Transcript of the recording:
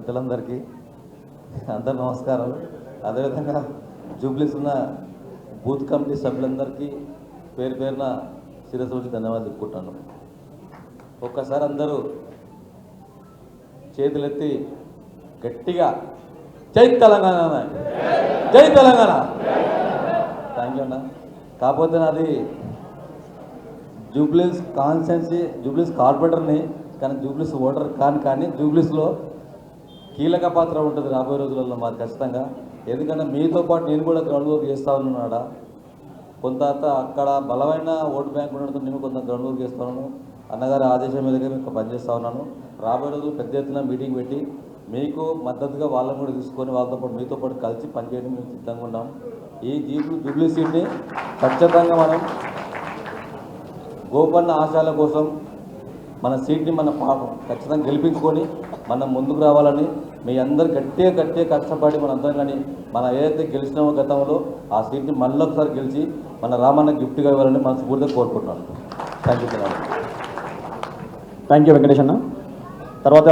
పెద్దలందరికీ అందరు నమస్కారాలు. అదేవిధంగా జూబ్లీస్ ఉన్న బూత్ కమిటీ సభ్యులందరికీ పేరు పేరున శిరస్సు ధన్యవాదాలు చెప్పుకుంటాను. ఒక్కసారి అందరూ చేతులెత్తి గట్టిగా జై తెలంగాణ, జై తెలంగాణ. థ్యాంక్ యూ అన్న. కాకపోతే నాది జూబ్లీస్ కాన్స్టిట్యున్సీ, జూబ్లీస్ కార్పొరేటర్ని, కానీ జూబ్లీస్ ఓటర్ కానీ జూబ్లీస్లో కీలక పాత్ర ఉంటుంది రాబోయే రోజులలో మాది ఖచ్చితంగా. ఎందుకంటే మీతో పాటు నేను కూడా గ్రౌండ్ వర్క్ చేస్తూ ఉన్నాడా, కొంత అక్కడ బలమైన ఓటు బ్యాంక్ ఉండడంతో నేను కొంత గ్రౌండ్ వర్క్ చేస్తున్నాను. అన్నగారి ఆదేశం మీదుగా మీకు పనిచేస్తూ ఉన్నాను. రాబోయే రోజులు పెద్ద ఎత్తున మీటింగ్ పెట్టి మీకు మద్దతుగా వాళ్ళని కూడా తీసుకొని వాళ్ళతో పాటు మీతో పాటు కలిసి పనిచేయడం మేము సిద్ధంగా ఉన్నాం. ఈ జూబ్లీ సీట్ని ఖచ్చితంగా మనం గోపన్న ఆశయాల కోసం మన సీట్ని మన ఖచ్చితంగా గెలిపించుకొని మనం ముందుకు రావాలని మీ అందరు గట్టిగా కష్టపడి మనందరం కానీ మనం ఏదైతే గెలిచినామో గతంలో ఆ సీట్ని మళ్ళీ ఒకసారి గెలిచి మన రామన్న గిఫ్ట్గా ఇవ్వాలని మనస్ఫూర్తిగా కోరుకుంటున్నాను. థ్యాంక్ యూ వెంకటేష్ అన్న. తర్వాత